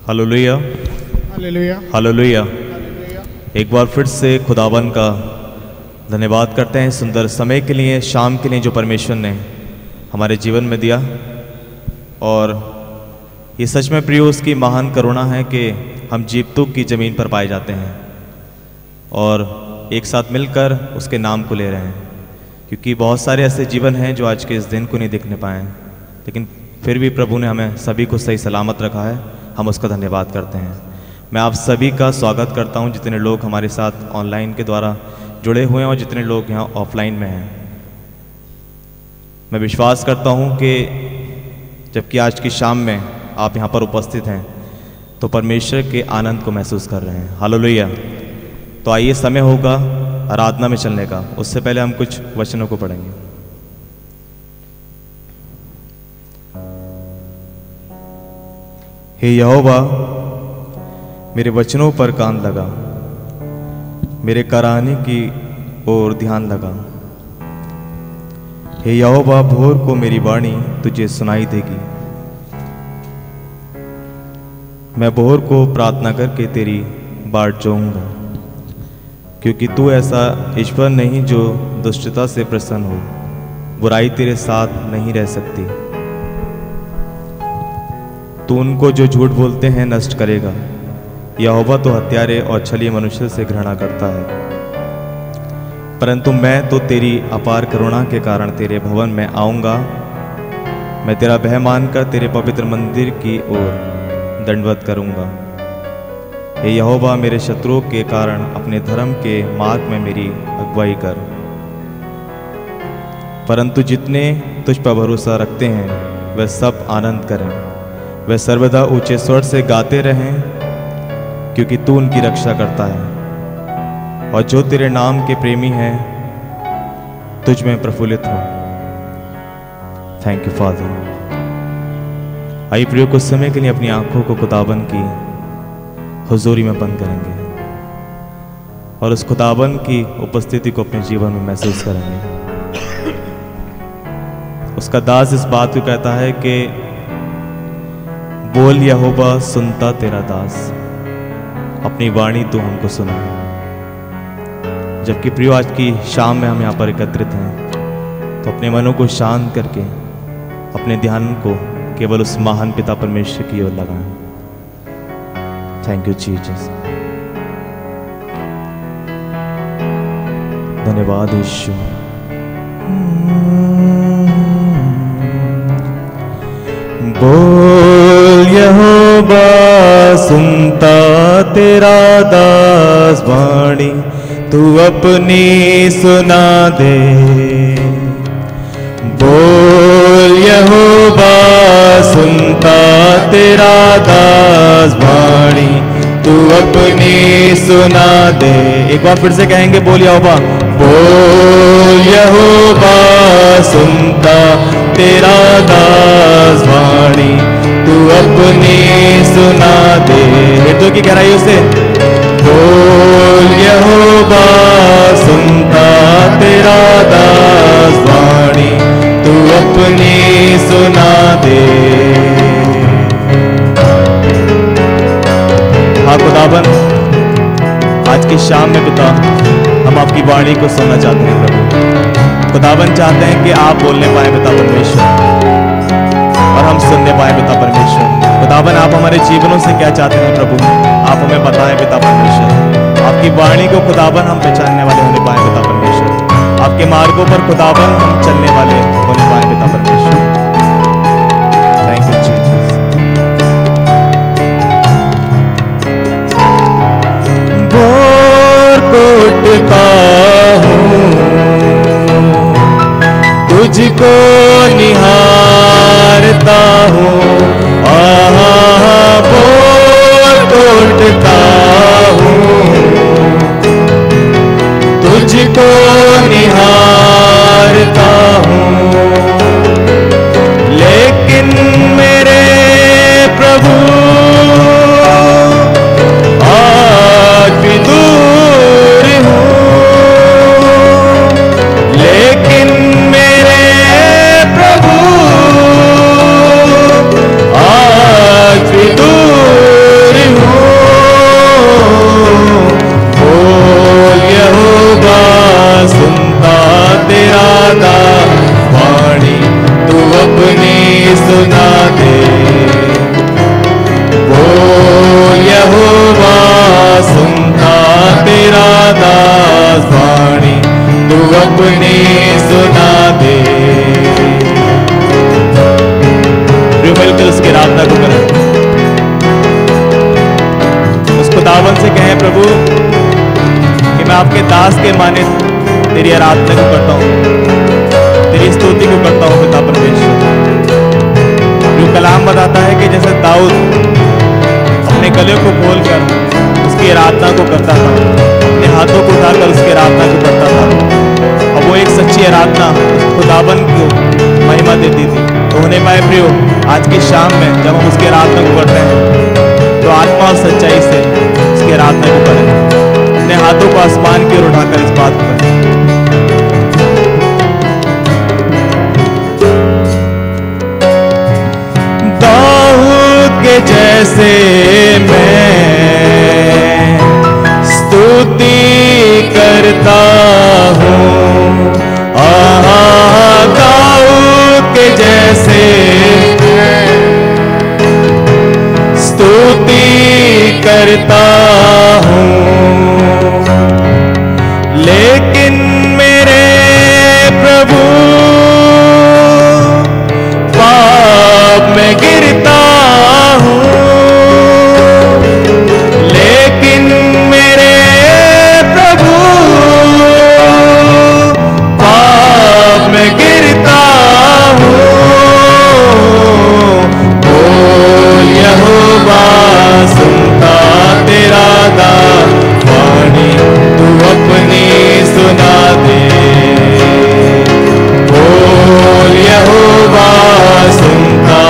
Hallelujah hallelujah hallelujah. एक बार फिर से खुदावन का धन्यवाद करते हैं सुंदर समय के लिए, शाम के लिए जो परमेश्वर ने हमारे जीवन में दिया। और ये सच में प्रियो उसकी महान करुणा है कि हम जीवतों की ज़मीन पर पाए जाते हैं और एक साथ मिलकर उसके नाम को ले रहे हैं, क्योंकि बहुत सारे ऐसे जीवन हैं जो आज के इस दिन को नहीं देखने पाए, लेकिन फिर भी प्रभु ने हमें सभी को सही सलामत रखा है। हम उसका धन्यवाद करते हैं। मैं आप सभी का स्वागत करता हूं, जितने लोग हमारे साथ ऑनलाइन के द्वारा जुड़े हुए हैं और जितने लोग यहाँ ऑफलाइन में हैं। मैं विश्वास करता हूं कि जबकि आज की शाम में आप यहाँ पर उपस्थित हैं तो परमेश्वर के आनंद को महसूस कर रहे हैं। हालेलुया। तो आइए, समय होगा आराधना में चलने का। उससे पहले हम कुछ वचनों को पढ़ेंगे। हे यहोवा, मेरे वचनों पर कान लगा, मेरे कराहने की ओर ध्यान लगा। हे यहोवा, भोर को मेरी वाणी तुझे सुनाई देगी। मैं भोर को प्रार्थना करके तेरी बाट जोऊंगा, क्योंकि तू ऐसा ईश्वर नहीं जो दुष्टता से प्रसन्न हो। बुराई तेरे साथ नहीं रह सकती। तू उनको जो झूठ बोलते हैं नष्ट करेगा। यहोवा तो हत्यारे और छली मनुष्य से घृणा करता है, परंतु मैं तो तेरी अपार करुणा के कारण तेरे भवन में आऊंगा। मैं तेरा भय मानकर तेरे पवित्र मंदिर की ओर दंडवत करूंगा। हे यहोवा, मेरे शत्रुओं के कारण अपने धर्म के मार्ग में मेरी अगुवाई कर। परंतु जितने तुझ पर भरोसा रखते हैं वह सब आनंद करें, वे सर्वदा ऊंचे स्वर से गाते रहें, क्योंकि तू उनकी रक्षा करता है और जो तेरे नाम के प्रेमी हैं तुझ में प्रफुल्लित हो। Thank you father. आइए प्रियो, कुछ समय के लिए अपनी आंखों को खुदावन की हुजूरी में बंद करेंगे और उस खुदावन की उपस्थिति को अपने जीवन में महसूस करेंगे। उसका दास इस बात को कहता है कि बोल यहोवा, सुनता तेरा दास, अपनी वाणी तू हमको सुना। जबकि प्रियो, आज की शाम में हम यहाँ पर एकत्रित हैं, तो अपने मनों को शांत करके अपने ध्यान को केवल उस महान पिता परमेश्वर की ओर लगाएं। Thank you Jesus. धन्यवाद यीशु। बोल यहोवा, सुनता तेरा दास वाणी तू अपनी सुना दे। बोल यहोवा, सुनता तेरा दास वाणी तू अपनी सुना दे। एक बार फिर से कहेंगे, बोल यहोवा। बोल यहोवा, सुनता तेरा दास वाणी तू अपनी सुना दे। तो की गहराइयों से बोल यहोवा, सुनता तेरा दास वाणी तू अपनी सुना दे। हाँ खुदावन, आज की शाम में पिता हम आपकी वाणी को सुनना चाहते हैं प्रभु। खुदावन चाहते हैं कि आप बोलने पाए पिता परमेश्वर और हम सुनने पाए पिता परमेश्वर। खुदावन, आप हमारे जीवनों से क्या चाहते हैं प्रभु, आप हमें बताएं पिता परमेश्वर। आपकी वाणी को खुदावन हम पहचानने वाले होने पाए पिता परमेश्वर। आपके मार्गों पर खुदावन हम चलने वाले होने पाए पिता परमेश्वर। Thank you Jesus. बोर कोटता हूँ, तुझको निहारता हूँ। बोर कोटता हूँ, तुझको निहारता हूँ। लेकिन मेरे प्रभु आज भी दूर हूँ। लेकिन मेरे प्रभु अपनी सुना दे। मिलकर उसकी आराधना को करें, उस खुदावन से कहें प्रभु कि मैं आपके दास के माने तेरी आराधना को करता हूँ, तेरी स्तुति को करता हूँ पिता परमेश्वर। जो कलाम बताता है कि जैसे दाऊद अपने गले को खोलकर उसकी आराधना को करता था, अपने हाथों को उठाकर उसकी आराधना को करता था, और वो एक सच्ची आराधना खुदावन को महिमा देती थी। तो होने पाए प्रियो, आज की शाम में जब हम उसकी आराधना को करते हैं तो आत्मा और सच्चाई से उसकी आराधना को करें, अपने हाथों को आसमान की ओर उठाकर इस बात को करें। दाऊद के जैसे मैं स्तुति करता हूँ, दाऊद के जैसे स्तुति करता हूँ, लेकिन मेरे प्रभु पाप में गिरता हूँ, लेकिन मेरे प्रभु पाप में गिरता हूँ। बोल यहोवा सुनता तेरा दास वाणी, तू अपनी सुना दे। बोल यहोवा सुनता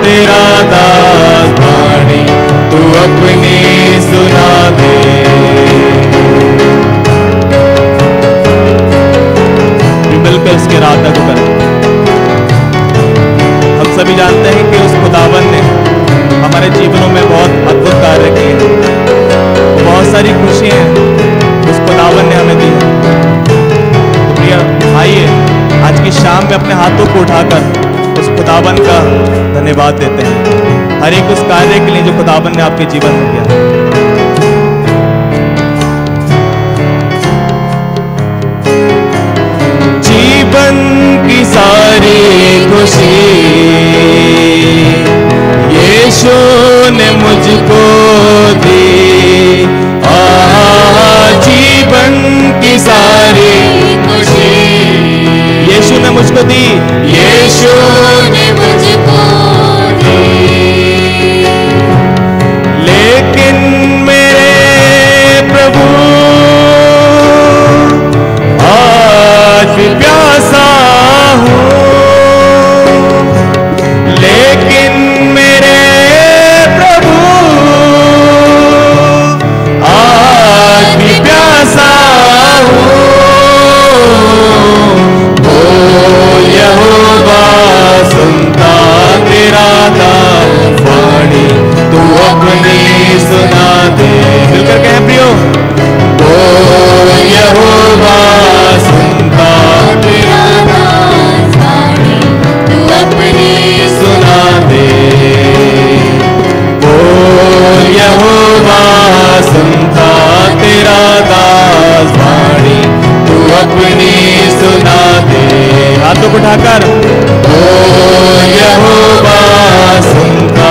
तेरा दास वाणी, तू अपनी सुना दे। मिलकर उसके आराधना को करें। हम सभी जानते हैं कि उस खुदावन ने हमारे जीवनों में बहुत अद्भुत कार्य किए, बहुत सारी खुशियां उस खुदावन ने हमें दी। तो प्रिय आइए आज की शाम में अपने हाथों को उठाकर उस खुदावन का धन्यवाद देते हैं, हर एक उस कार्य के लिए जो खुदावन ने आपके जीवन में किया। जीवन की सारी खुशी यीशु ने मुझको दी, जीवन की सारी खुशी यीशु ने मुझको दी, यीशु ने मुझको दी। लेकिन मेरे प्रभु आज भी प्यासा हूँ, लेकिन मेरे प्रभु आज भी प्यासा हूँ। बोल यहोवा सुनता तेरा दास वाणी, तू अपनी सुना दे। मिलकर कहें प्रियो, बोल यहोवा सुनता तेरा दास वाणी, तू अपनी सुना दे। बोल यहोवा सुनता तेरा दास वाणी, तू अपनी सुना दे। हाथों को उठाकर बोल यहोवा सुनता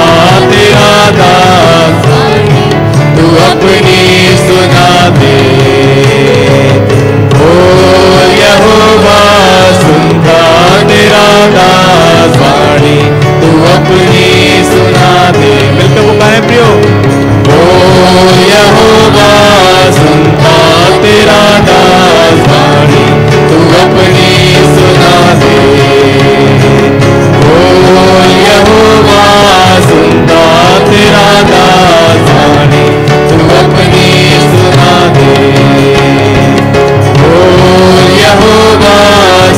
तेरा दास वाणी, तू अपनी सुना दे। बोल यहोवा सुनता तेरा दास वाणी, तू अपनी सुना दे। मिलकर वो कहें प्रियो, बोल यहोवा सुनता तेरा दास वाणी, तू अपनी सुना दे। बोल यहोवा सुनता तेरा दास वाणी, तू अपनी सुना दे। बोल यहोवा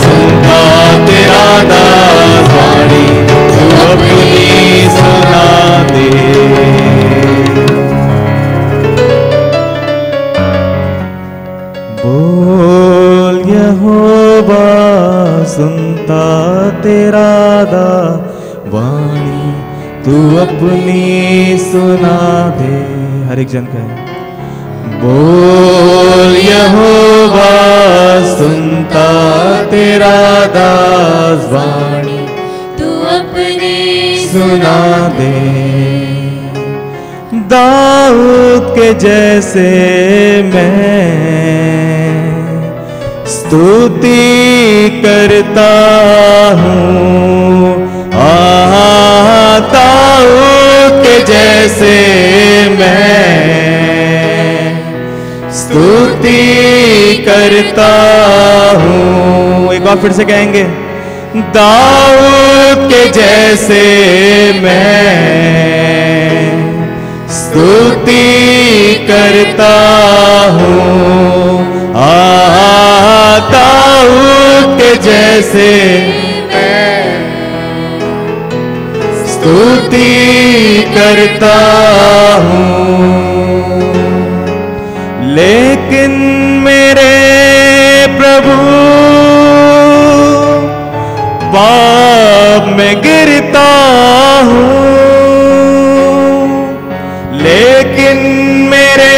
सुनता तेरा दास वाणी, तू अपनी सुना दे। बोल यहोवा सुनता तेरा दास वाणी, तू अपनी सुना दे। हर एक जन कहे, बोल यहोवा सुनता जैसे मैं स्तुति करता हूँ। ताऊ के जैसे मैं स्तुति करता हूँ। एक बार फिर से कहेंगे, दाऊद के जैसे मैं स्तुति करता हूँ। दाऊद के जैसे मैं स्तुति करता हूँ। लेकिन मेरे प्रभु पाप में गिरता हूँ, लेकिन मेरे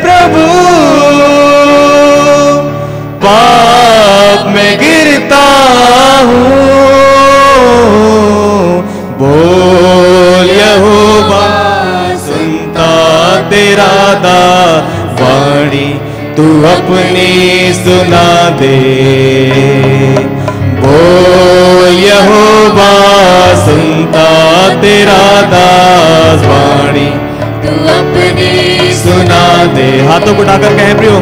प्रभु पाप में गिरता हूँ। बोल यहोवा सुनता तेरा दास वाणी तू अपनी सुना दे। बोल यहोवा सुनता तेरा दास वाणी तू अपनी सुना दे। हाथों को उठाकर कहें प्रियो,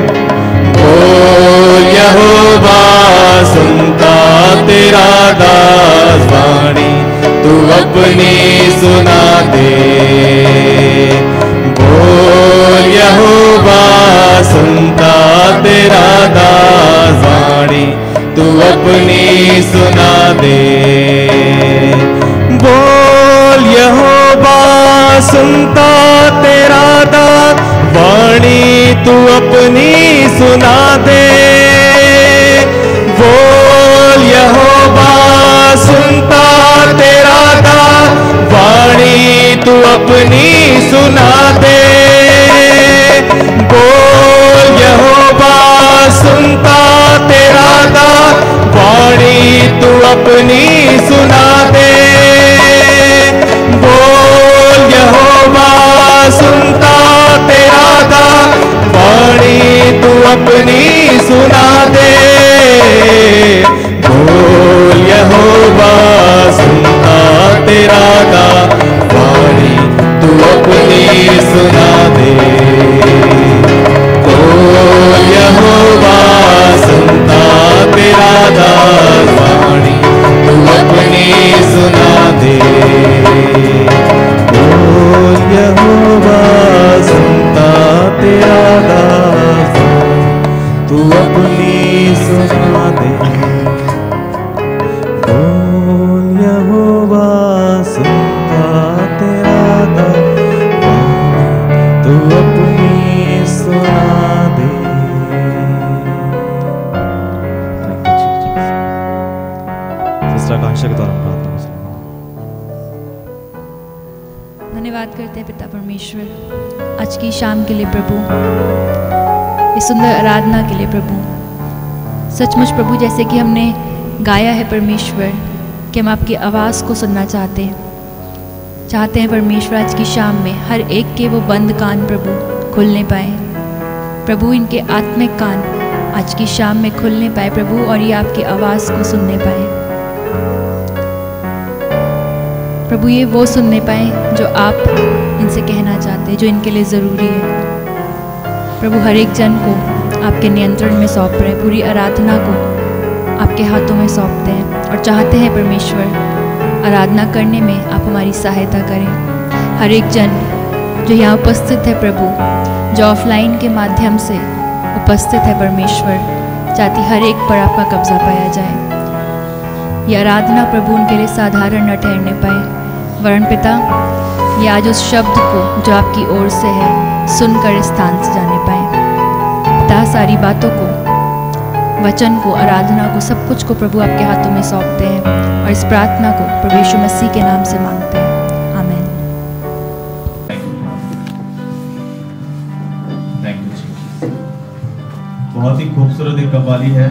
बोल यहोवा सुनता तेरा दास वाणी तू अपनी सुना दे। बोल यहोवा सुनता तेरा दास वाणी तू अपनी सुना दे। बोल यहोवा सुनता तेरा दास वाणी तू अपनी सुना दे। बोल यहोवा सुनता तेरा दास वाणी तू अपनी सुना दे। बोल यहोवा सुनता तेरा दास वाणी तू अपनी सुना दे। बोल यहोवा सुनता तेरा दास वाणी तू अपनी सुना दे। बोल यहोवा सुनता तेरा दास वाणी तू अपनी सुना दे। बोल यहोवा सुनता तेरा दास वाणी तू अपनी सुना दे। बोल यहोवा सुनता तेरा दास तू अपनी सुना दे। बोल यहोवा सुनता तेरा दास तू अपनी सुना दे। सिस्टर आकांक्षा के द्वारा प्रार्थना। धन्यवाद करते हैं पिता परमेश्वर आज की शाम के लिए प्रभु, इस सुंदर आराधना के लिए प्रभु। सचमुच प्रभु जैसे कि हमने गाया है परमेश्वर कि हम आपकी आवाज़ को सुनना चाहते हैं परमेश्वर आज की शाम में हर एक के वो बंद कान प्रभु खुलने पाए प्रभु, इनके आत्मिक कान आज की शाम में खुलने पाए प्रभु, और ये आपकी आवाज़ को सुनने पाए प्रभु। ये वो सुनने पाए जो आप इनसे कहना चाहते हैं, जो इनके लिए ज़रूरी है प्रभु। हर एक जन को आपके नियंत्रण में सौंप रहे हैं, पूरी आराधना को आपके हाथों में सौंपते हैं और चाहते हैं परमेश्वर आराधना करने में आप हमारी सहायता करें। हर एक जन जो यहाँ उपस्थित है प्रभु, जो ऑफलाइन के माध्यम से उपस्थित है परमेश्वर, चाहती हर एक पर आपका कब्जा पाया जाए। ये आराधना प्रभु उनके लिए साधारण न ठहरने पाए, वरन पिता ये आज उस शब्द को जो आपकी ओर से है सुनकर इस स्थान से जाने पाए पिता। सारी बातों को, वचन को, आराधना को, सब कुछ को प्रभु आपके हाथों में सौंपते हैं और इस प्रार्थना को प्रभु यीशु मसीह के नाम से मांगते हैं, आमीन। बहुत ही खूबसूरत एक कव्वाली है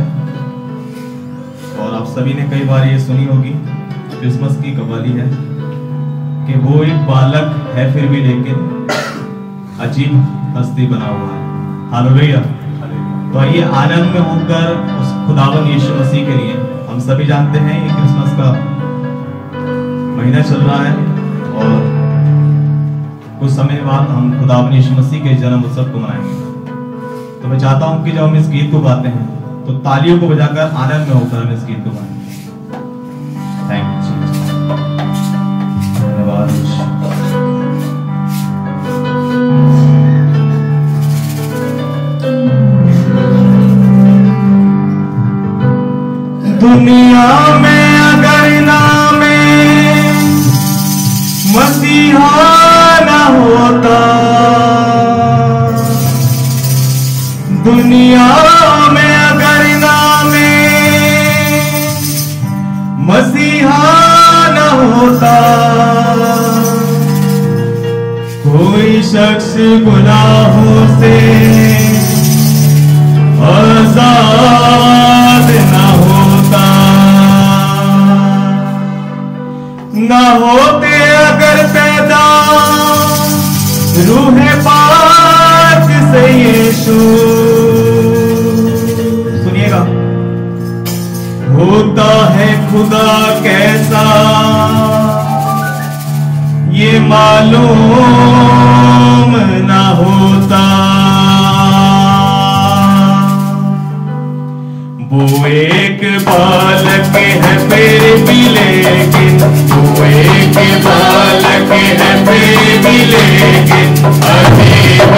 और आप सभी ने कई बार ये सुनी होगी। क्रिसमस की कव्वाली है कि वो एक बालक है फिर भी लेकिन अजीब हस्ती बना हुआ है। हालेलुया। तो आइए आनंद में होकर उस खुदावन यीशु मसीह के लिए, हम सभी जानते हैं ये क्रिसमस का महीना चल रहा है और कुछ समय बाद हम खुदावन यीशु मसीह के जन्म उत्सव को मनाएंगे। तो मैं चाहता हूं कि जब हम इस गीत को गाते हैं तो तालियों को बजाकर आनंद में होकर हम इस गीत को गाएंगे। थैंक यू, धन्यवाद। दुनिया में अगर नाम मसीहा न होता, दुनिया में अगर नाम मसीहा न होता, कोई शख्स गुनाहों से आजाद न होता, न होते अगर पैदा रूह पाक से यीशु, सुनिएगा, होता है खुदा कैसा ये मालूम न होता, वो एक बालक है फिर भी लेकिन, वो एक बालक है फिर भी लेकिन अजीब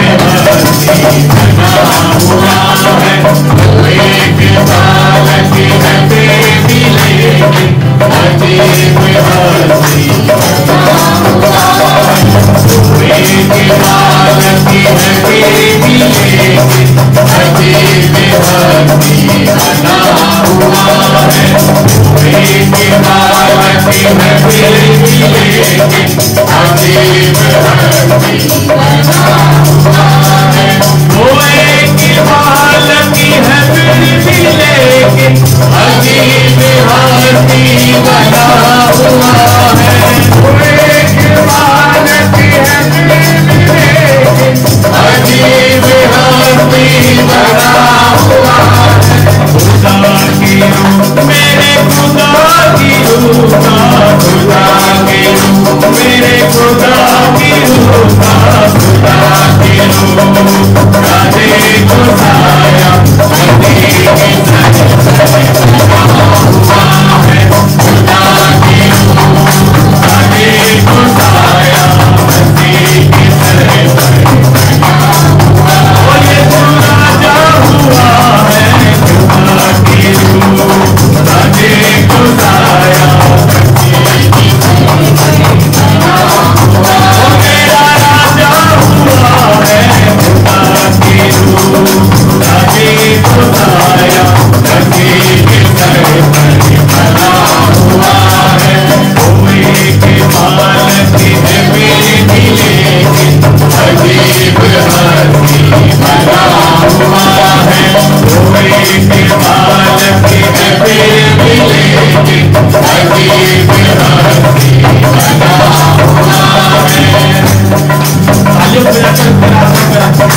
हस्ती बना हुआ है, वो एक बालक है फिर भी लेकिन अजीब हस्ती बना हुआ है, वो एक बालक है फिर भी लेकिन अजीब हस्ती बना हुआ है, एक बालक है फिर भी लेकिन अजीब हस्ती बना हुआ है, वो एक बालक है फिर भी लेकिन अजीब हस्ती बना हुआ है, वो एक बालक है फिर भी लेकिन अजीब हस्ती बना हुआ है, खुदा की रूह मेरे खुदा की रूह का, खुदा की रूह मेरे खुदा की रूह का, खुदा की रूह राधे को साया नदी की सजन बना हुआ है, खुदा की रूह राधे को साया नदी की सजन बना हुआ है, ये तो राजा हुआ है, खुदा की रूह राधे को साया नदी की सजन बना हुआ है, मेरा राजा हुआ है, खुदा की रूह राधे को साया नदी की सजन बना हुआ है, वो एक बालक है फिर भी लेकिन अजीब हस्ती बना हुआ है, वो एक बालक है फिर भी लेकिन अजीब हस्ती बना हुआ है। तालियों को बजाकर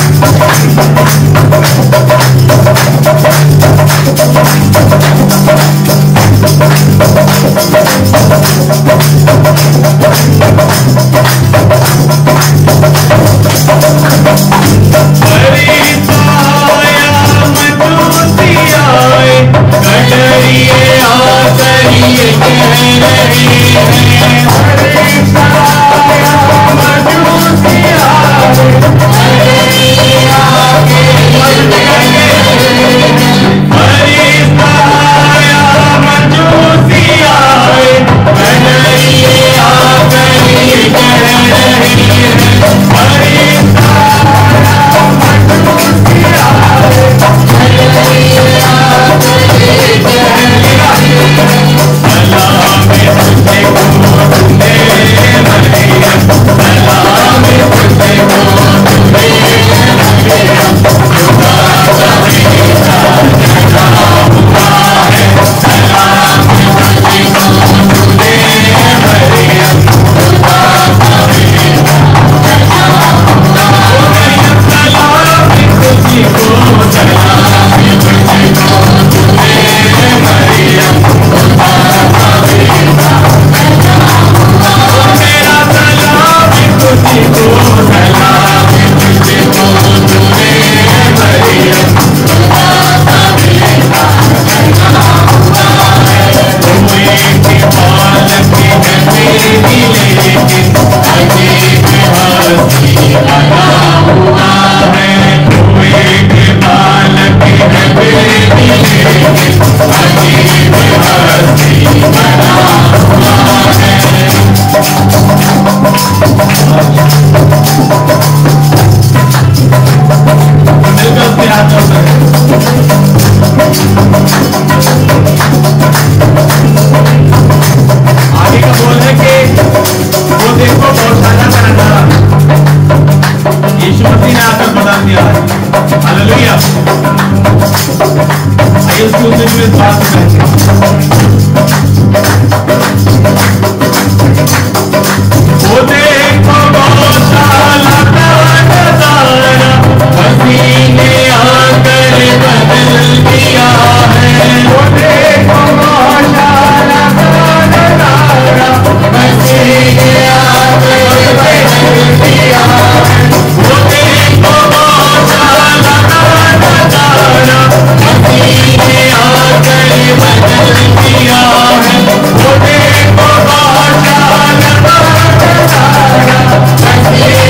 Yeah.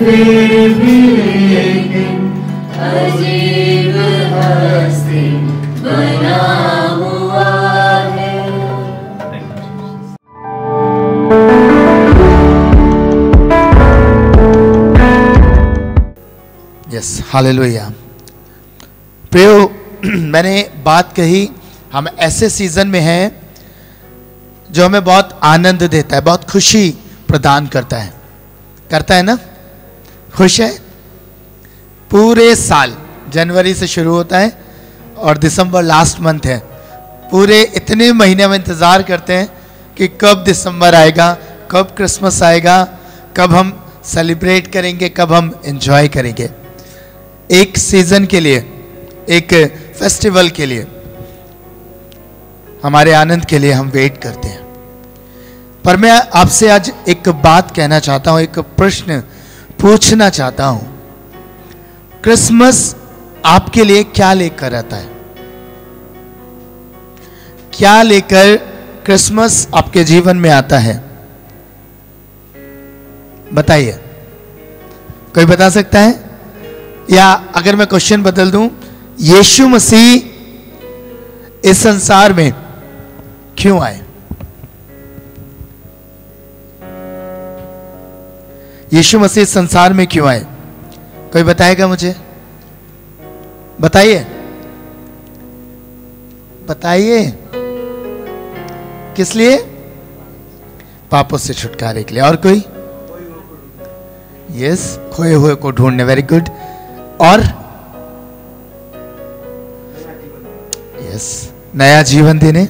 फिर भी लेकिन अजीब हस्ती बना हुआ है। Yes, hallelujah. प्रियो, मैंने बात कही, हम ऐसे सीजन में हैं जो हमें बहुत आनंद देता है, बहुत खुशी प्रदान करता है ना? खुश है? पूरे साल जनवरी से शुरू होता है और दिसंबर लास्ट मंथ है। पूरे इतने महीने हम इंतज़ार करते हैं कि कब दिसंबर आएगा, कब क्रिसमस आएगा, कब हम सेलिब्रेट करेंगे, कब हम एंजॉय करेंगे। एक सीजन के लिए, एक फेस्टिवल के लिए, हमारे आनंद के लिए हम वेट करते हैं। पर मैं आपसे आज एक बात कहना चाहता हूं, एक प्रश्न पूछना चाहता हूं। क्रिसमस आपके लिए क्या लेकर आता है? क्या लेकर क्रिसमस आपके जीवन में आता है? बताइए, कोई बता सकता है? या अगर मैं क्वेश्चन बदल दूं, यीशु मसीह इस संसार में क्यों आए? यीशु मसीह इस संसार में क्यों आए? कोई बताएगा मुझे? बताइए, बताइए। किस लिए? पापों से छुटकारे के लिए। और कोई? यस, खोए हुए को ढूंढने। Very good. और यस, नया जीवन देने।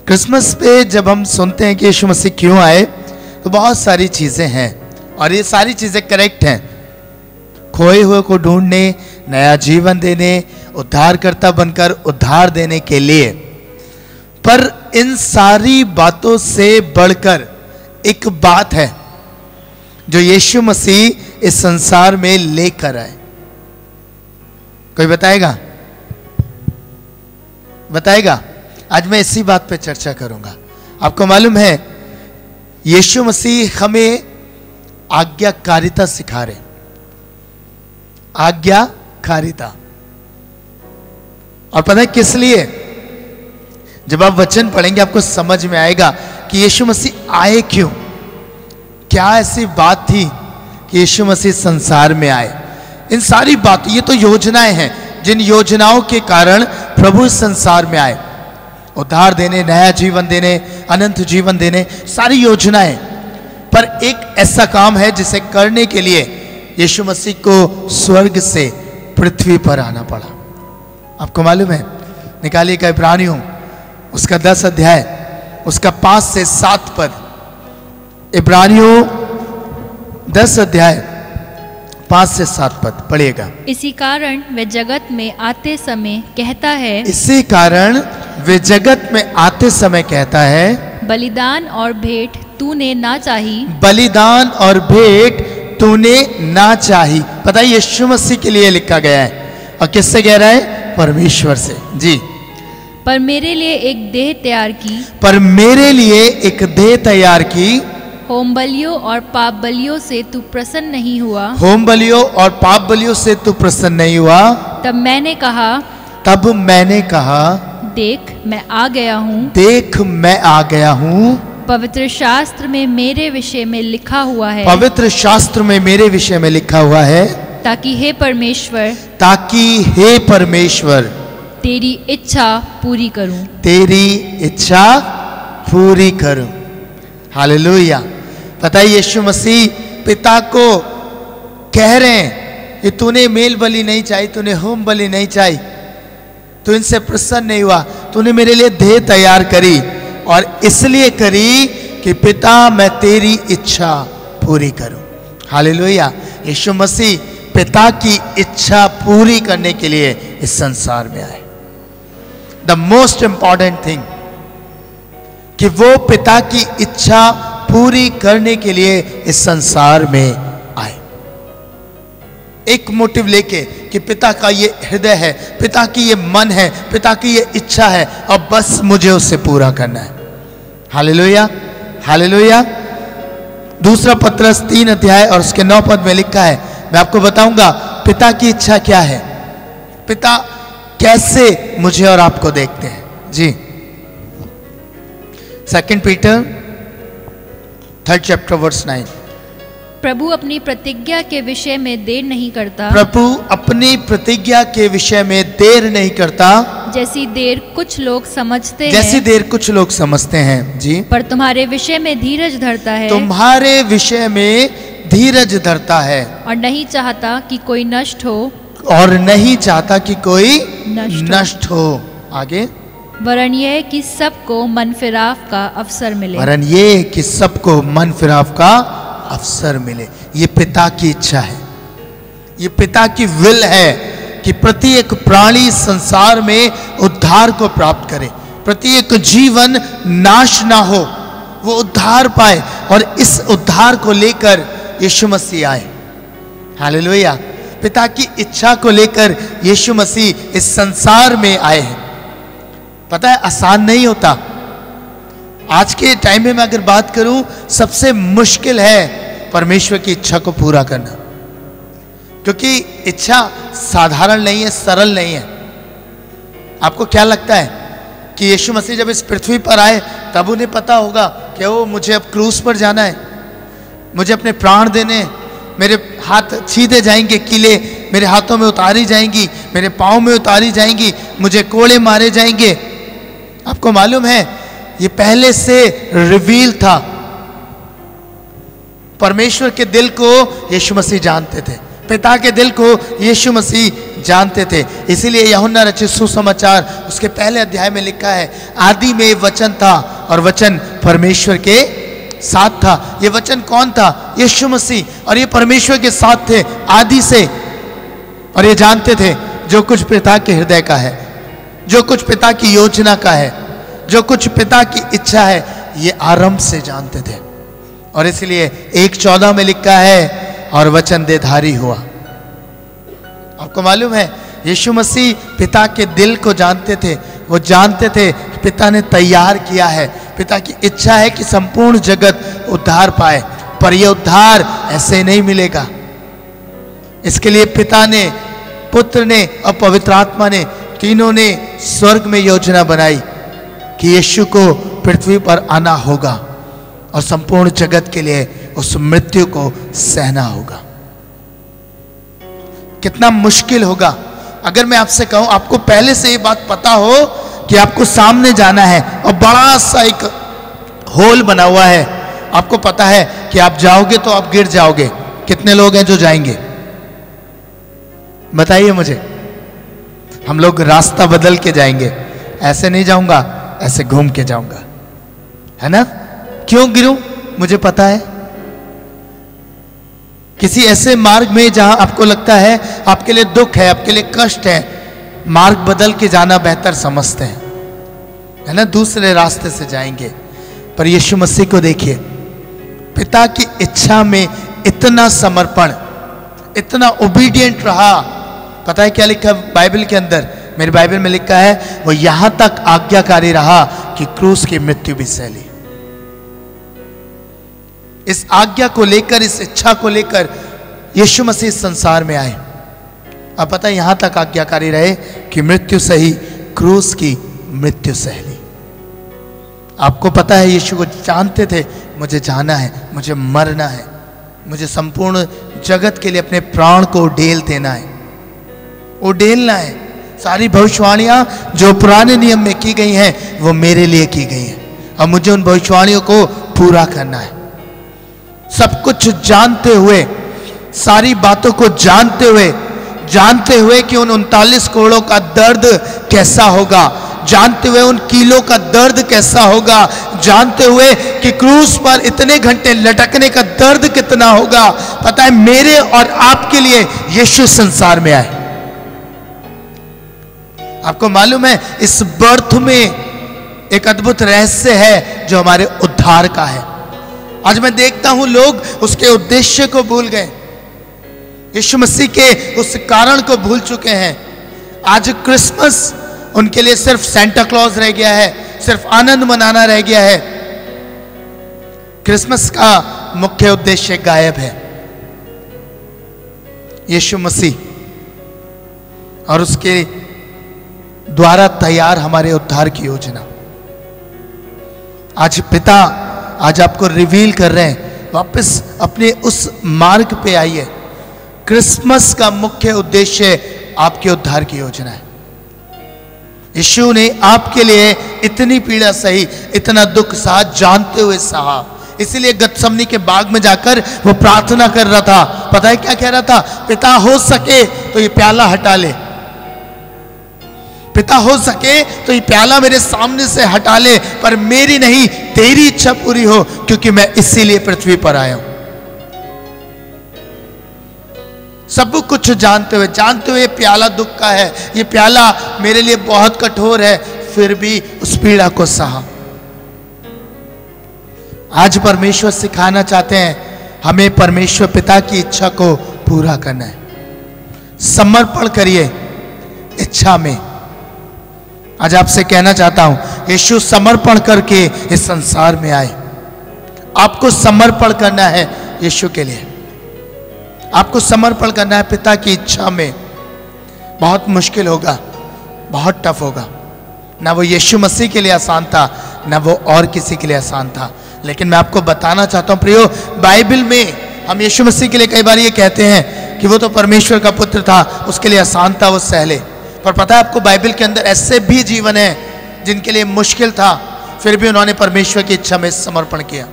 क्रिसमस पे जब हम सुनते हैं कि यीशु मसीह क्यों आए, तो बहुत सारी चीजें हैं और ये सारी चीजें करेक्ट हैं। खोए हुए को ढूंढने, नया जीवन देने, उद्धारकर्ता बनकर उद्धार देने के लिए। पर इन सारी बातों से बढ़कर एक बात है जो यीशु मसीह इस संसार में लेकर आए। कोई बताएगा? बताएगा? आज मैं इसी बात पे चर्चा करूंगा। आपको मालूम है, यीशु मसीह हमें आज्ञाकारिता सिखा रहे। आज्ञाकारिता। और पता है किस लिए? जब आप वचन पढ़ेंगे आपको समझ में आएगा कि यीशु मसीह आए क्यों। क्या ऐसी बात थी कि यीशु मसीह संसार में आए? इन सारी बात, ये तो योजनाएं हैं, जिन योजनाओं के कारण प्रभु इस संसार में आए, उद्धार देने, नया जीवन देने, अनंत जीवन देने, सारी योजनाएं। पर एक ऐसा काम है जिसे करने के लिए यीशु मसीह को स्वर्ग से पृथ्वी पर आना पड़ा। आपको मालूम है? निकालिए का इब्रानियों उसका 10 अध्याय, उसका 5 से 7 पद। इब्रानियों 10 अध्याय 5 से 7 पद पढ़िएगा। इसी कारण वे जगत में आते समय कहता है, इसी कारण वे जगत में आते समय कहता है, बलिदान और भेंट तूने ना चाही। बलिदान और भेंट तूने ना चाही। पता है यीशु मसीह के लिए लिखा गया है। और किससे कह रहा है? परमेश्वर से। जी। पर मेरे लिए एक देह तैयार की। पर मेरे लिए एक देह तैयार की। होम बलियों और पाप बलियों से तू प्रसन्न नहीं हुआ। होम बलियों और पाप बलियों से तू प्रसन्न नहीं हुआ। तब मैंने कहा, देख मैं आ गया हूँ। देख मैं आ गया हूँ। पवित्र शास्त्र में मेरे विषय में लिखा हुआ है। पवित्र शास्त्र में मेरे विषय में लिखा हुआ है। ताकि हे परमेश्वर, तेरी इच्छा पूरी करूं। तेरी इच्छा पूरी करूं। हालेलुया। पता है यीशु मसीह पिता को कह रहे हैं कि तूने मेल बलि नहीं चाहिए, तूने होम बलि नहीं चाहिए, तू इनसे प्रसन्न नहीं हुआ, तूने मेरे लिए देह तैयार करी और इसलिए करी कि पिता मैं तेरी इच्छा पूरी करूं। हालेलुया। यीशु मसीह पिता की इच्छा पूरी करने के लिए इस संसार में आए। द मोस्ट इंपॉर्टेंट थिंग कि वो पिता की इच्छा पूरी करने के लिए इस संसार में आए, एक मोटिव लेके कि पिता का ये हृदय है, पिता की ये मन है, पिता की ये इच्छा है और बस मुझे उसे पूरा करना है। Hallelujah, hallelujah. दूसरा पत्रस 3 अध्याय और उसके 9 पद में लिखा है, मैं आपको बताऊंगा पिता की इच्छा क्या है, पिता कैसे मुझे और आपको देखते हैं। जी 2 पीटर 3rd चैप्टर वर्स 9। प्रभु अपनी प्रतिज्ञा के विषय में देर नहीं करता, प्रभु अपनी प्रतिज्ञा के विषय में देर नहीं करता, जैसी देर कुछ लोग समझते जैसी हैं, देर कुछ लोग समझते हैं। जी पर तुम्हारे विषय में धीरज धरता है, तुम्हारे विषय में धीरज धरता है, और नहीं चाहता कि कोई नष्ट हो, और नहीं चाहता कि कोई नष्ट नष्ट हो। आगे, वरन यह कि सबको मन फिराव का अवसर मिले। वरन ये कि सबको मन फिराव का अवसर मिले। ये पिता की इच्छा है, ये पिता की विल है कि प्रत्येक प्राणी संसार में उद्धार को प्राप्त करे, प्रत्येक जीवन नाश ना हो, वो उद्धार पाए, और इस उद्धार को लेकर यीशु मसीह आए। हालेलुया। पिता की इच्छा को लेकर यीशु मसीह इस संसार में आए हैं। पता है आसान नहीं होता। आज के टाइम में मैं अगर बात करूं, सबसे मुश्किल है परमेश्वर की इच्छा को पूरा करना, क्योंकि इच्छा साधारण नहीं है, सरल नहीं है। आपको क्या लगता है कि यीशु मसीह जब इस पृथ्वी पर आए तब उन्हें पता होगा कि वो मुझे अब क्रूस पर जाना है, मुझे अपने प्राण देने, मेरे हाथ छीदे जाएंगे, कीले मेरे हाथों में उतारी जाएंगी, मेरे पाँव में उतारी जाएंगी, मुझे कोड़े मारे जाएंगे? आपको मालूम है ये पहले से रिवील था। परमेश्वर के दिल को यीशु मसीह जानते थे, पिता के दिल को यीशु मसीह जानते थे। इसीलिए यूहन्ना रचित सुसमाचार उसके पहले अध्याय में लिखा है, आदि में वचन था और वचन परमेश्वर के साथ था। ये वचन कौन था? यीशु मसीह। और ये परमेश्वर के साथ थे आदि से, और ये जानते थे जो कुछ पिता के हृदय का है, जो कुछ पिता की योजना का है, जो कुछ पिता की इच्छा है, ये आरंभ से जानते थे। और इसलिए 1:14 में लिखा है, और वचन देहधारी हुआ। आपको मालूम है यीशु मसीह पिता के दिल को जानते थे। वो जानते थे पिता ने तैयार किया है, पिता की इच्छा है कि संपूर्ण जगत उद्धार पाए, पर यह उद्धार ऐसे नहीं मिलेगा। इसके लिए पिता ने, पुत्र ने और पवित्र आत्मा ने, तीनों ने स्वर्ग में योजना बनाई कि यीशु को पृथ्वी पर आना होगा और संपूर्ण जगत के लिए उस मृत्यु को सहना होगा। कितना मुश्किल होगा अगर मैं आपसे कहूं, आपको पहले से ये बात पता हो कि आपको सामने जाना है और बड़ा सा एक होल बना हुआ है, आपको पता है कि आप जाओगे तो आप गिर जाओगे। कितने लोग हैं जो जाएंगे? बताइए मुझे। हम लोग रास्ता बदल के जाएंगे, ऐसे नहीं जाऊंगा, ऐसे घूम के जाऊंगा, है ना? क्यों गिरूं? मुझे पता है। किसी ऐसे मार्ग में जहां आपको लगता है आपके लिए दुख है, आपके लिए कष्ट है, मार्ग बदल के जाना बेहतर समझते हैं, है ना? दूसरे रास्ते से जाएंगे। पर यीशु मसीह को देखिए, पिता की इच्छा में इतना समर्पण, इतना ओबीडिएंट रहा। पता है क्या लिखा है बाइबल के अंदर? मेरी बाइबल में लिखा है, वो यहां तक आज्ञाकारी रहा कि क्रूस की मृत्यु भी सह ली। इस आज्ञा को लेकर, इस इच्छा को लेकर यीशु मसीह संसार में आए। अब पता है यहां तक आज्ञाकारी रहे कि मृत्यु सही, क्रूस की मृत्यु सह ली। आपको पता है यीशु को जानते थे, मुझे जाना है, मुझे मरना है, मुझे संपूर्ण जगत के लिए अपने प्राण को उड़ेल देना है, उड़ेलना है। सारी भविष्यवाणियां जो पुराने नियम में की गई हैं वो मेरे लिए की गई हैं, और मुझे उन भविष्यवाणियों को पूरा करना है। सब कुछ जानते हुए, सारी बातों को जानते हुए कि उन 39 कोड़ों का दर्द कैसा होगा, जानते हुए उन कीलों का दर्द कैसा होगा, जानते हुए कि क्रूस पर इतने घंटे लटकने का दर्द कितना होगा। पता है मेरे और आपके लिए यीशु संसार में आए। आपको मालूम है इस बर्थ में एक अद्भुत रहस्य है जो हमारे उद्धार का है। आज मैं देखता हूं लोग उसके उद्देश्य को भूल गए, यीशु मसीह के उस कारण को भूल चुके हैं। आज क्रिसमस उनके लिए सिर्फ सेंटा क्लॉज रह गया है, सिर्फ आनंद मनाना रह गया है। क्रिसमस का मुख्य उद्देश्य गायब है। यीशु मसीह और उसके द्वारा तैयार हमारे उद्धार की योजना आज पिता आज आपको रिवील कर रहे हैं। वापस अपने उस मार्ग पे आइए। क्रिसमस का मुख्य उद्देश्य आपके उद्धार की योजना है। यीशु ने आपके लिए इतनी पीड़ा सही, इतना दुख सहा, जानते हुए सहा। इसीलिए गतसमनी के बाग में जाकर वो प्रार्थना कर रहा था। पता है क्या कह रहा था? पिता हो सके तो ये प्याला हटा ले, पिता हो सके तो ये प्याला मेरे सामने से हटा ले, पर मेरी नहीं तेरी इच्छा पूरी हो, क्योंकि मैं इसीलिए पृथ्वी पर आया हूं। सब कुछ जानते हुए प्याला दुख का है, ये प्याला मेरे लिए बहुत कठोर है, फिर भी उस पीड़ा को सहा। आज परमेश्वर सिखाना चाहते हैं हमें परमेश्वर पिता की इच्छा को पूरा करना है। समर्पण करिए इच्छा में। आज आपसे कहना चाहता हूं, यीशु समर्पण करके इस संसार में आए। आपको समर्पण करना है यीशु के लिए, आपको समर्पण करना है पिता की इच्छा में। बहुत मुश्किल होगा, बहुत टफ होगा। ना वो यीशु मसीह के लिए आसान था, ना वो और किसी के लिए आसान था। लेकिन मैं आपको बताना चाहता हूं प्रियो, बाइबल में हम यीशु मसीह के लिए कई बार ये कहते हैं कि वो तो परमेश्वर का पुत्र था, उसके लिए आसान था, वो सहले। पर पता है आपको, बाइबल के अंदर ऐसे भी जीवन है जिनके लिए मुश्किल था, फिर भी उन्होंने परमेश्वर की इच्छा में समर्पण किया,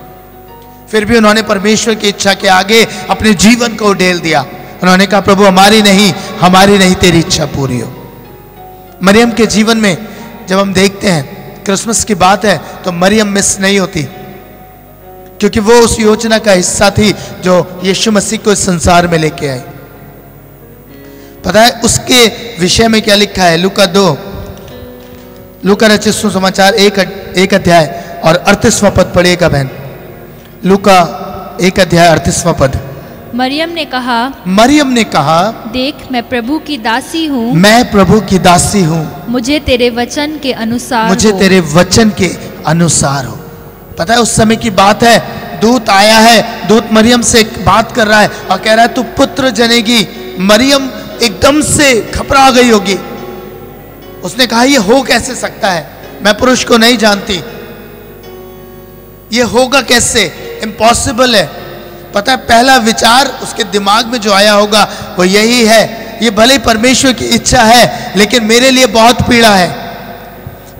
फिर भी उन्होंने परमेश्वर की इच्छा के आगे अपने जीवन को उड़ेल दिया। उन्होंने कहा प्रभु हमारी नहीं तेरी इच्छा पूरी हो। मरियम के जीवन में जब हम देखते हैं, क्रिसमस की बात है तो मरियम मिस नहीं होती, क्योंकि वो उस योजना का हिस्सा थी जो यीशु मसीह को इस संसार में लेके आई। पता है उसके विषय में क्या लिखा है? लूका रचित सुसमाचार 1 अध्याय और 38वां पद पढ़िएगा बहन। लूका 1 अध्याय 38वां पद। मरियम ने कहा, देख मैं प्रभु की दासी हूँ, मैं प्रभु की दासी हूँ, मुझे तेरे वचन के अनुसार हो। पता है उस समय की बात है, दूत आया है, दूत मरियम से बात कर रहा है और कह रहा है तू पुत्र जनेगी। मरियम एकदम से घबरा गई होगी। उसने कहा ये हो कैसे सकता है, मैं पुरुष को नहीं जानती, ये होगा कैसे, इम्पॉसिबल है। पता है पहला विचार उसके दिमाग में जो आया होगा वो यही है, ये भले ही परमेश्वर की इच्छा है लेकिन मेरे लिए बहुत पीड़ा है।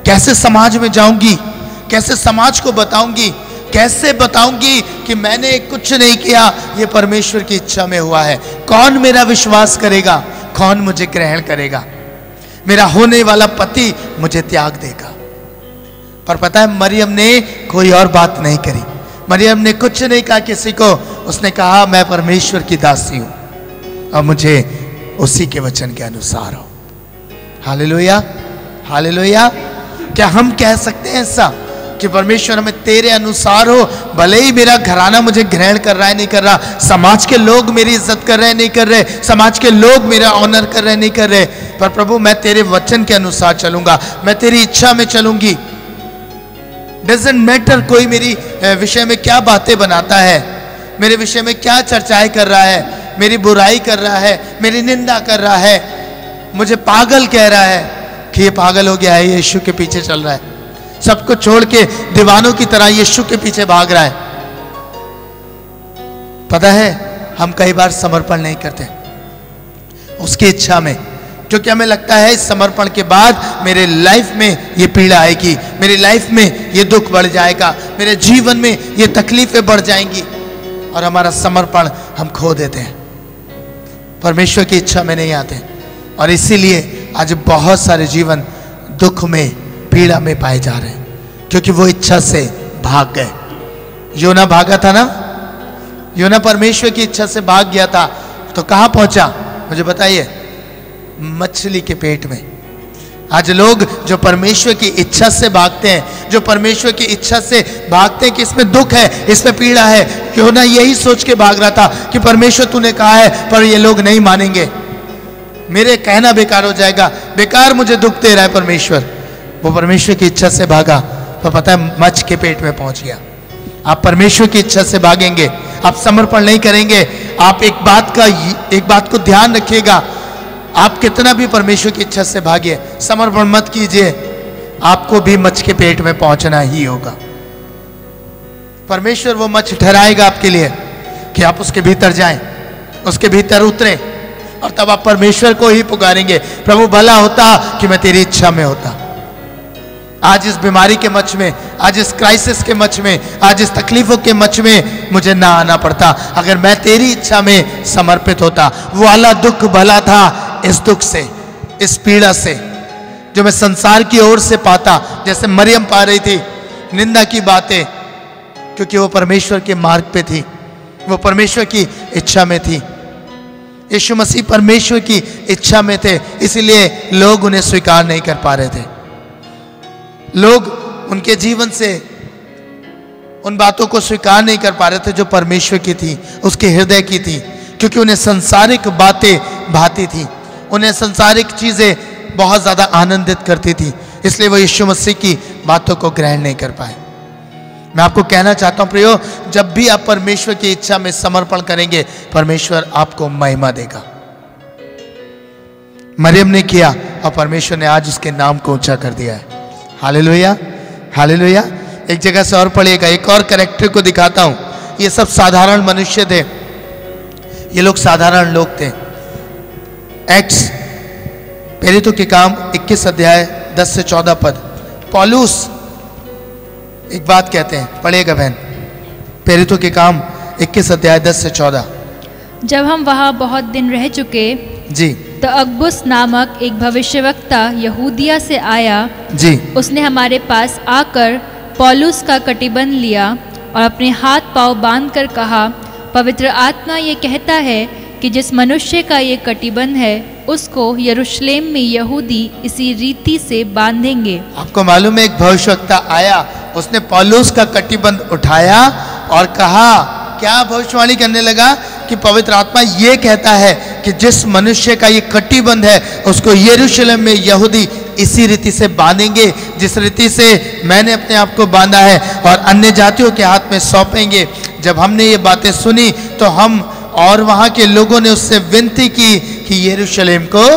कैसे समाज में जाऊंगी, कैसे समाज को बताऊंगी, कैसे बताऊंगी कि मैंने कुछ नहीं किया, ये परमेश्वर की इच्छा में हुआ है। कौन मेरा विश्वास करेगा, कौन मुझे ग्रहण करेगा, मेरा होने वाला पति मुझे त्याग देगा। पर पता है मरियम ने कोई और बात नहीं करी, मरियम ने कुछ नहीं कहा किसी को। उसने कहा मैं परमेश्वर की दासी हूं और मुझे उसी के वचन के अनुसार हो। Hallelujah, hallelujah. क्या हम कह सकते हैं ऐसा कि परमेश्वर हमें तेरे अनुसार हो, भले ही मेरा घराना मुझे ग्रहण कर रहा है नहीं कर रहा, समाज के लोग मेरी इज्जत कर रहे हैं नहीं कर रहे, समाज के लोग मेरा ऑनर कर रहे हैं नहीं कर रहे, पर प्रभु मैं तेरे वचन के अनुसार चलूंगा, मैं तेरी इच्छा में चलूंगी। डजंट मैटर कोई मेरी विषय में क्या बातें बनाता है, मेरे विषय में क्या चर्चाएं कर रहा है, मेरी बुराई कर रहा है, मेरी निंदा कर रहा है, मुझे पागल कह रहा है कि ये पागल हो गया है, ये यीशु के पीछे चल रहा है, सबको छोड़ के दीवानों की तरह यीशु के पीछे भाग रहा है। पता है हम कई बार समर्पण नहीं करते उसकी इच्छा में, क्योंकि हमें लगता है इस समर्पण के बाद मेरे लाइफ में ये पीड़ा आएगी, मेरी लाइफ में ये दुख बढ़ जाएगा, मेरे जीवन में ये तकलीफें बढ़ जाएंगी, और हमारा समर्पण हम खो देते हैं, परमेश्वर की इच्छा में नहीं आते। और इसीलिए आज बहुत सारे जीवन दुख में, पीड़ा में पाए जा रहे हैं, क्योंकि वो इच्छा से भाग गए। योना भागा था ना, योना परमेश्वर की इच्छा से भाग गया था, तो कहां पहुंचा मुझे बताइए? मछली के पेट में। आज लोग जो परमेश्वर की इच्छा से भागते हैं, जो परमेश्वर की इच्छा से भागते हैं कि इसमें दुख है, इसमें पीड़ा है, योना यही सोच के भाग रहा था कि परमेश्वर तूने कहा है पर ये लोग नहीं मानेंगे, मेरे कहना बेकार हो जाएगा, बेकार मुझे दुख दे रहा है परमेश्वर। वो परमेश्वर की इच्छा से भागा, तो पता है मच्छ के पेट में पहुंच गया। आप परमेश्वर की इच्छा से भागेंगे, आप समर्पण नहीं करेंगे। आप एक बात को ध्यान रखिएगा, आप कितना भी परमेश्वर की इच्छा से भागिए, समर्पण मत कीजिए, आपको भी मच्छ के पेट में पहुंचना ही होगा। परमेश्वर वो मच्छ ठहराएगा आपके लिए कि आप उसके भीतर जाएं, उसके भीतर उतरें, और तब आप परमेश्वर को ही पुकारेंगे, प्रभु भला होता कि मैं तेरी इच्छा में होता। आज इस बीमारी के मच्छ में, आज इस क्राइसिस के मच्छ में, आज इस तकलीफों के मच्छ में मुझे ना आना पड़ता, अगर मैं तेरी इच्छा में समर्पित होता। वो वाला दुख भला था इस दुख से, इस पीड़ा से जो मैं संसार की ओर से पाता, जैसे मरियम पा रही थी निंदा की बातें, क्योंकि वो परमेश्वर के मार्ग पे थी, वो परमेश्वर की इच्छा में थी। यीशु मसीह परमेश्वर की इच्छा में थे, इसलिए लोग उन्हें स्वीकार नहीं कर पा रहे थे। लोग उनके जीवन से उन बातों को स्वीकार नहीं कर पा रहे थे जो परमेश्वर की थी, उसके हृदय की थी, क्योंकि उन्हें सांसारिक बातें भाती थी, उन्हें सांसारिक चीजें बहुत ज्यादा आनंदित करती थी, इसलिए वो यीशु मसीह की बातों को ग्रहण नहीं कर पाए। मैं आपको कहना चाहता हूं प्रियो, जब भी आप परमेश्वर की इच्छा में समर्पण करेंगे, परमेश्वर आपको महिमा देगा। मरियम ने किया और परमेश्वर ने आज उसके नाम को ऊंचा कर दिया है। Hallelujah, hallelujah. एक जगह से और पढ़िएगा, एक और कैरेक्टर को दिखाता हूं। ये सब साधारण मनुष्य थे, ये लोग साधारण लोग थे। एक्ट्स प्रेरितों के काम 21 अध्याय 10 से 14 पद, पौलुस एक बात कहते हैं, पढ़िएगा बहन। प्रेरितों के काम 21 अध्याय 10 से 14। जब हम वहाँ बहुत दिन रह चुके जी, तो अगबुस नामक एक भविष्यवक्ता यहूदिया से आया जी। उसने हमारे पास आकर पौलुस का कटिबंध लिया और अपने हाथ पांव बांधकर कहा, पवित्र आत्मा ये कहता है कि जिस मनुष्य का ये कटिबंध है उसको यरूशलेम में यहूदी इसी रीति से बांधेंगे। आपको मालूम है, एक भविष्यवक्ता आया, उसने पौलुस का कटिबंध उठाया और कहा, क्या भविष्यवाणी करने लगा कि पवित्र आत्मा ये कहता है कि जिस मनुष्य का ये कटिबंध है उसको यरूशलेम में यहूदी इसी रीति से बांधेंगे, जिस रीति से मैंने अपने आप को बांधा है, और अन्य जातियों के हाथ में सौंपेंगे। जब हमने ये बातें सुनी तो हम और वहाँ के लोगों ने उससे विनती की कि यरूशलेम को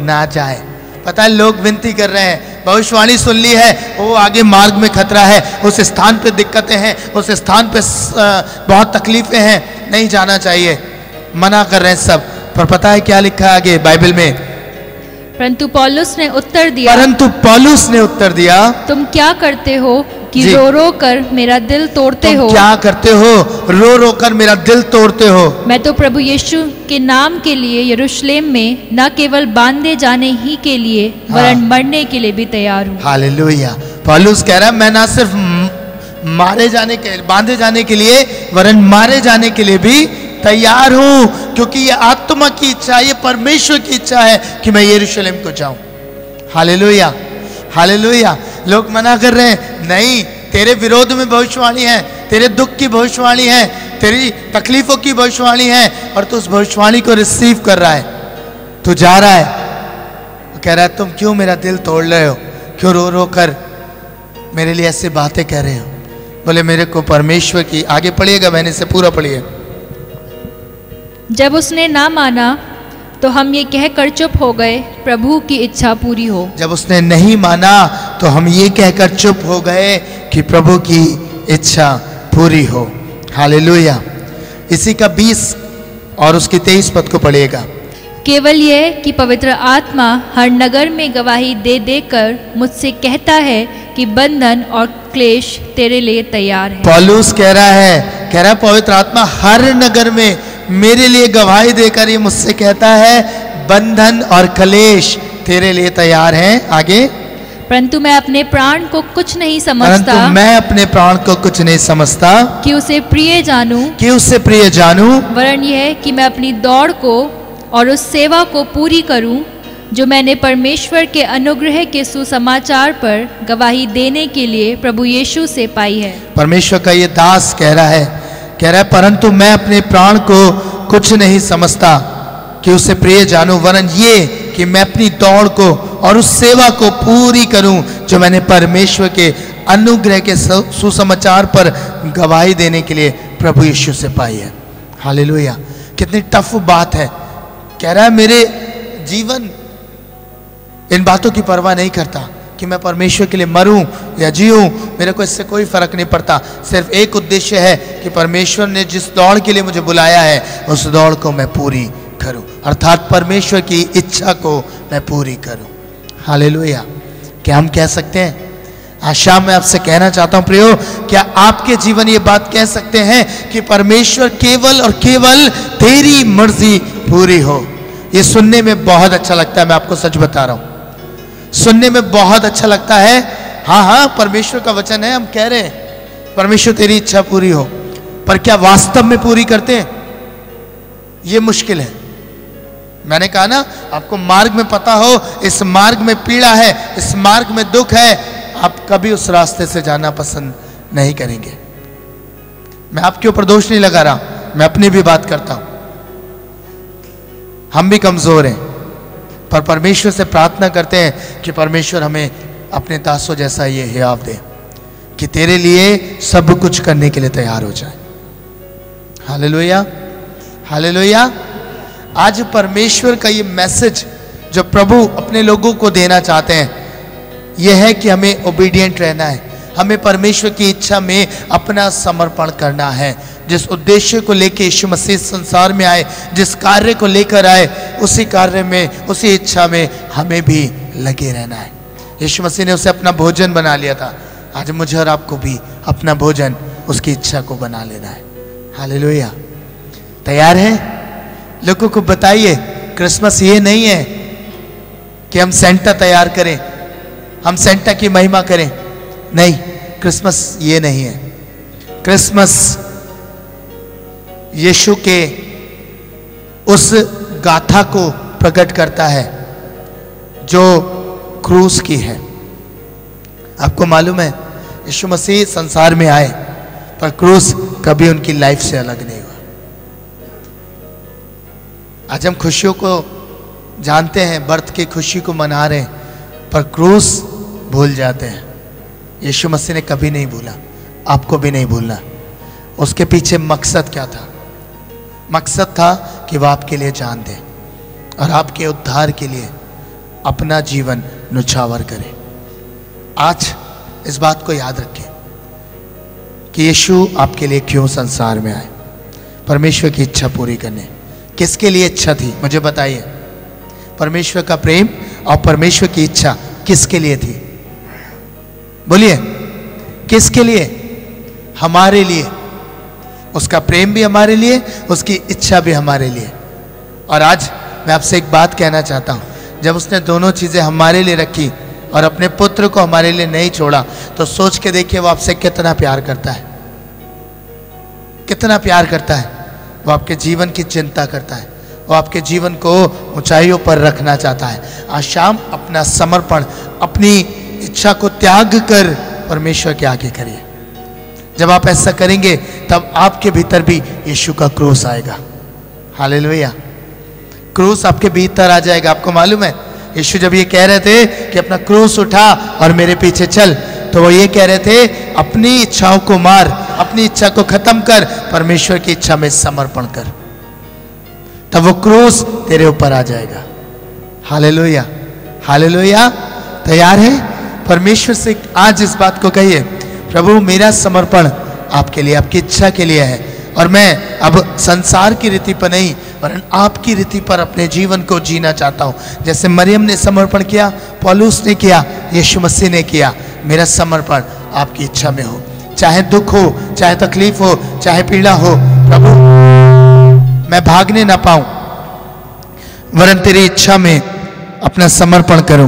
ना जाए। पता है, लोग विनती कर रहे हैं, भविष्यवाणी सुन ली है, वो आगे मार्ग में खतरा है, उस स्थान पे दिक्कतें हैं, उस स्थान पे बहुत तकलीफें हैं, नहीं जाना चाहिए, मना कर रहे हैं सब। पर पता है क्या लिखा है आगे बाइबल में? परंतु पौलुस ने उत्तर दिया, तुम क्या करते हो कि रो रो कर मेरा दिल तोड़ते हो? क्या करते हो? रो रो कर मेरा दिल तोड़ते हो। मैं तो प्रभु यीशु के नाम के लिए यरूशलेम में न केवल बांधे जाने ही के लिए वरन मरने के लिए भी तैयार हूँ। हालेलुया। पौलुस कह रहा है, मैं ना सिर्फ बांधे जाने के लिए वरन मारे जाने के लिए भी तैयार हूं, क्योंकि ये आत्मा की इच्छा, ये परमेश्वर की इच्छा है कि मैं यरूशलेम को जाऊं। Hallelujah, hallelujah. लोग मना कर रहे हैं, नहीं, तेरे विरोध में भविष्यवाणी है, तेरे दुख की भविष्यवाणी है, तेरी तकलीफों की भविष्यवाणी है, और तू उस भविष्यवाणी को रिसीव कर रहा है, तू जा रहा है, कह रहा है तुम क्यों मेरा दिल तोड़ रहे हो, क्यों रो रो कर मेरे लिए ऐसी बातें कह रहे हो? बोले मेरे को परमेश्वर की, आगे पढ़िएगा मैंने से पूरा पढ़िए। जब उसने ना माना तो हम ये कहकर चुप हो गए, प्रभु की इच्छा पूरी हो। जब उसने नहीं माना तो हम ये कहकर चुप हो गए कि प्रभु की इच्छा पूरी हो। हालेलुया। इसी का 20 और उसकी 23 पद को पढ़िएगा। केवल ये कि पवित्र आत्मा हर नगर में गवाही दे देकर मुझसे कहता है कि बंधन और क्लेश तेरे लिए तैयार है। पौलुस कह रहा है पवित्र आत्मा हर नगर में मेरे लिए गवाही देकर ये मुझसे कहता है, बंधन और क्लेश तेरे लिए तैयार हैं। आगे, परंतु मैं अपने प्राण को कुछ नहीं समझता, कि उसे प्रिय जानूं, वरन यह कि मैं अपनी दौड़ को और उस सेवा को पूरी करूं जो मैंने परमेश्वर के अनुग्रह के सुसमाचार पर गवाही देने के लिए प्रभु यीशु से पाई है। परमेश्वर का ये दास कह रहा है परंतु मैं अपने प्राण को कुछ नहीं समझता कि उसे प्रिय जानूं, वरन ये कि मैं अपनी दौड़ को और उस सेवा को पूरी करूं जो मैंने परमेश्वर के अनुग्रह के सुसमाचार पर गवाही देने के लिए प्रभु यीशु से पाई है। हालेलुया। कितनी टफ बात है। कह रहा है मेरे जीवन इन बातों की परवाह नहीं करता कि मैं परमेश्वर के लिए मरूं या जीऊं, मेरे को इससे कोई फर्क नहीं पड़ता। सिर्फ एक उद्देश्य है कि परमेश्वर ने जिस दौड़ के लिए मुझे बुलाया है उस दौड़ को मैं पूरी करूं, अर्थात परमेश्वर की इच्छा को मैं पूरी करूं। हालेलुया। क्या हम कह सकते हैं? आज शाम मैं आपसे कहना चाहता हूं प्रियो, क्या आपके जीवन ये बात कह सकते हैं कि परमेश्वर केवल और केवल तेरी मर्जी पूरी हो? ये सुनने में बहुत अच्छा लगता है, मैं आपको सच बता रहा हूं, सुनने में बहुत अच्छा लगता है। हाँ हाँ, परमेश्वर का वचन है, हम कह रहे हैं परमेश्वर तेरी इच्छा पूरी हो, पर क्या वास्तव में पूरी करते हैं? ये मुश्किल है। मैंने कहा ना, आपको मार्ग में पता हो इस मार्ग में पीड़ा है, इस मार्ग में दुख है, आप कभी उस रास्ते से जाना पसंद नहीं करेंगे। मैं आपके ऊपर दोष नहीं लगा रहा, मैं अपनी भी बात करता हूं। हम भी कमजोर हैं, पर परमेश्वर से प्रार्थना करते हैं कि परमेश्वर हमें अपने दासों जैसा ये हियाव दे कि तेरे लिए सब कुछ करने के लिए तैयार हो जाए। Hallelujah, hallelujah. आज परमेश्वर का ये मैसेज जो प्रभु अपने लोगों को देना चाहते हैं, यह है कि हमें ओबीडिएंट रहना है, हमें परमेश्वर की इच्छा में अपना समर्पण करना है। जिस उद्देश्य को लेकर यीशु मसीह संसार में आए, जिस कार्य को लेकर आए, उसी कार्य में, उसी इच्छा में हमें भी लगे रहना है। यीशु मसीह ने उसे अपना भोजन बना लिया था, आज मुझे और आपको भी अपना भोजन, उसकी इच्छा को बना लेना है। हालेलुया। तैयार है? लोगों को बताइए, क्रिसमस ये नहीं है कि हम सेंटा तैयार करें, हम सेंटा की महिमा करें। नहीं, क्रिसमस ये नहीं है। क्रिसमस यीशु के उस गाथा को प्रकट करता है जो क्रूस की है। आपको मालूम है, यीशु मसीह संसार में आए, पर क्रूस कभी उनकी लाइफ से अलग नहीं हुआ। आज हम खुशियों को जानते हैं, बर्थ की खुशी को मना रहे हैं, पर क्रूस भूल जाते हैं। यीशु मसीह ने कभी नहीं भूला, आपको भी नहीं भूलना। उसके पीछे मकसद क्या था? मकसद था कि वह आपके लिए जान दे और आपके उद्धार के लिए अपना जीवन न्यौछावर करे। आज इस बात को याद रखें कि यीशु आपके लिए क्यों संसार में आए, परमेश्वर की इच्छा पूरी करने। किसके लिए इच्छा थी, मुझे बताइए? परमेश्वर का प्रेम और परमेश्वर की इच्छा किसके लिए थी? बोलिए, किसके लिए? हमारे लिए। उसका प्रेम भी हमारे लिए, उसकी इच्छा भी हमारे लिए। और आज मैं आपसे एक बात कहना चाहता हूं, जब उसने दोनों चीजें हमारे लिए रखी और अपने पुत्र को हमारे लिए नहीं छोड़ा, तो सोच के देखिए वो आपसे कितना प्यार करता है, कितना प्यार करता है। वो आपके जीवन की चिंता करता है, वो आपके जीवन को ऊंचाइयों पर रखना चाहता है। आज शाम अपना समर्पण, अपनी इच्छा को त्याग कर परमेश्वर के आगे करिए। जब आप ऐसा करेंगे तब आपके भीतर भी यीशु का क्रूस आएगा। हालेलुया। क्रूस आपके भीतर आ जाएगा। आपको मालूम है, यीशु जब ये कह रहे थे कि अपना क्रूस उठा और मेरे पीछे चल, तो वो ये कह रहे थे अपनी इच्छाओं को मार, अपनी इच्छा को खत्म कर, परमेश्वर की इच्छा में समर्पण कर, तब वो क्रूस तेरे ऊपर आ जाएगा। Hallelujah, hallelujah. तैयार है? परमेश्वर से आज इस बात को कहिए, प्रभु मेरा समर्पण आपके लिए, आपकी इच्छा के लिए है, और मैं अब संसार की रीति पर नहीं वरन आपकी रीति पर अपने जीवन को जीना चाहता हूं। जैसे मरियम ने समर्पण किया, पौलुस ने किया, यीशु मसीह ने किया। मेरा समर्पण आपकी इच्छा में हो, चाहे दुख हो, चाहे तकलीफ हो, चाहे पीड़ा हो। प्रभु मैं भागने ना पाऊं, वरन तेरी इच्छा में अपना समर्पण करूं,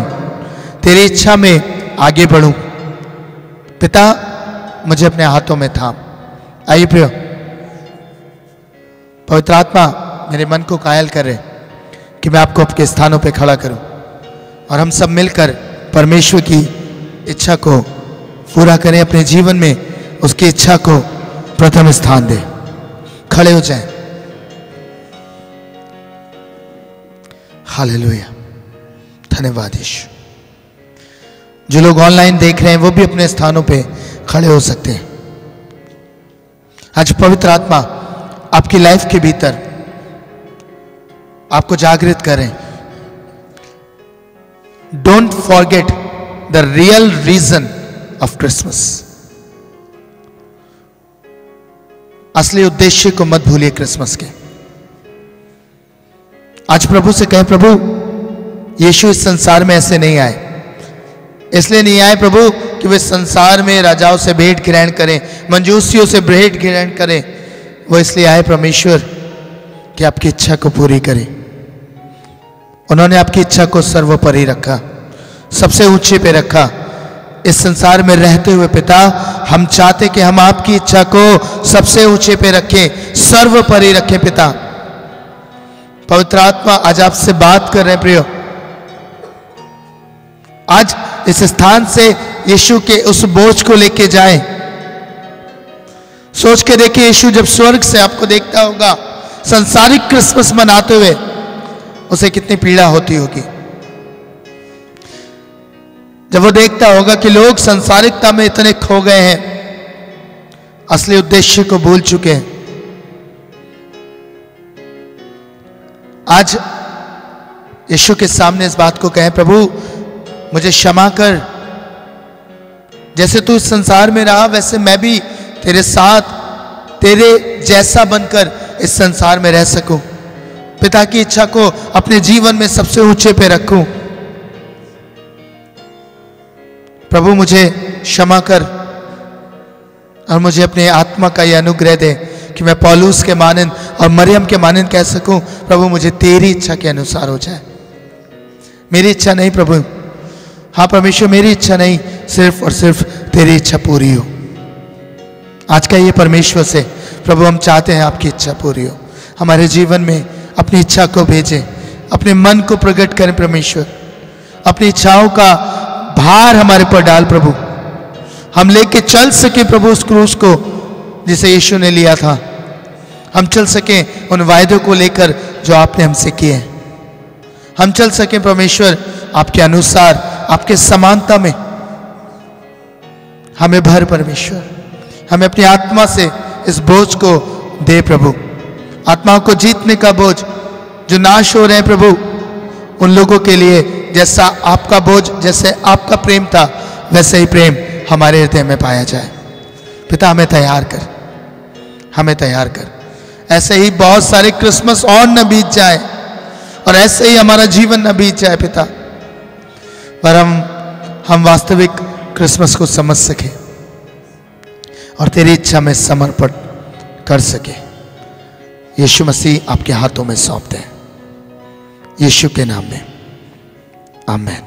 तेरी इच्छा में आगे बढ़ूं। पिता मुझे अपने हाथों में थाम। आइए प्रियो, पवित्र आत्मा मेरे मन को कायल करे कि मैं आपको आपके स्थानों पे खड़ा करूं, और हम सब मिलकर परमेश्वर की इच्छा को पूरा करें, अपने जीवन में उसकी इच्छा को प्रथम स्थान दें। खड़े हो जाएं। हालेलुया। धन्यवाद यीशु। जो लोग ऑनलाइन देख रहे हैं वो भी अपने स्थानों पे खड़े हो सकते हैं। आज पवित्र आत्मा आपकी लाइफ के भीतर आपको जागृत करें। Don't forget the real reason of Christmas. असली उद्देश्य को मत भूलिए क्रिसमस के। आज प्रभु से कहें, प्रभु यीशु इस संसार में ऐसे नहीं आए, इसलिए नहीं आए प्रभु कि वे संसार में राजाओं से भेंट ग्रहण करें, मंजूसियों से भेंट ग्रहण करें। वो इसलिए आए परमेश्वर कि आपकी इच्छा को पूरी करें। उन्होंने आपकी इच्छा को सर्वोपरि रखा, सबसे ऊंचे पे रखा। इस संसार में रहते हुए पिता, हम चाहते कि हम आपकी इच्छा को सबसे ऊंचे पे रखें, सर्वोपरि रखें पिता। पवित्र आत्मा आज आपसे बात कर रहे हैं प्रियो। आज इस स्थान से यीशु के उस बोझ को लेके जाएं। सोच के देखिए, यीशु जब स्वर्ग से आपको देखता होगा संसारिक क्रिसमस मनाते हुए, उसे कितनी पीड़ा होती होगी। जब वो देखता होगा कि लोग संसारिकता में इतने खो गए हैं, असली उद्देश्य को भूल चुके हैं। आज यीशु के सामने इस बात को कहें, प्रभु मुझे क्षमा कर। जैसे तू इस संसार में रहा, वैसे मैं भी तेरे साथ, तेरे जैसा बनकर इस संसार में रह सकूं। पिता की इच्छा को अपने जीवन में सबसे ऊंचे पे रखूं। प्रभु मुझे क्षमा कर और मुझे अपने आत्मा का यह अनुग्रह दे कि मैं पौलुस के मानंद और मरियम के मानंद कह सकूं, प्रभु मुझे तेरी इच्छा के अनुसार हो जाए, मेरी इच्छा नहीं प्रभु। हाँ परमेश्वर, मेरी इच्छा नहीं, सिर्फ और सिर्फ तेरी इच्छा पूरी हो। आज का ये परमेश्वर से, प्रभु हम चाहते हैं आपकी इच्छा पूरी हो। हमारे जीवन में अपनी इच्छा को भेजें, अपने मन को प्रकट करें परमेश्वर। अपनी इच्छाओं का भार हमारे पर डाल प्रभु, हम लेके चल सके प्रभु उस क्रूस को जिसे यीशु ने लिया था। हम चल सके उन वायदों को लेकर जो आपने हमसे किए। हम चल सके परमेश्वर आपके अनुसार, आपके समानता में। हमें भर परमेश्वर, हमें अपनी आत्मा से इस बोझ को दे प्रभु। आत्माओं को जीतने का बोझ जो नाश हो रहे हैं प्रभु, उन लोगों के लिए जैसा आपका बोझ, जैसे आपका प्रेम था, वैसे ही प्रेम हमारे हृदय में पाया जाए। पिता हमें तैयार कर, हमें तैयार कर। ऐसे ही बहुत सारे क्रिसमस और न बीत जाए और ऐसे ही हमारा जीवन न बीत जाए पिता, पर हम वास्तविक क्रिसमस को समझ सके और तेरी इच्छा में समर्पण कर सके। यीशु मसीह आपके हाथों में सौंपते हैं, यीशु के नाम में, आमीन।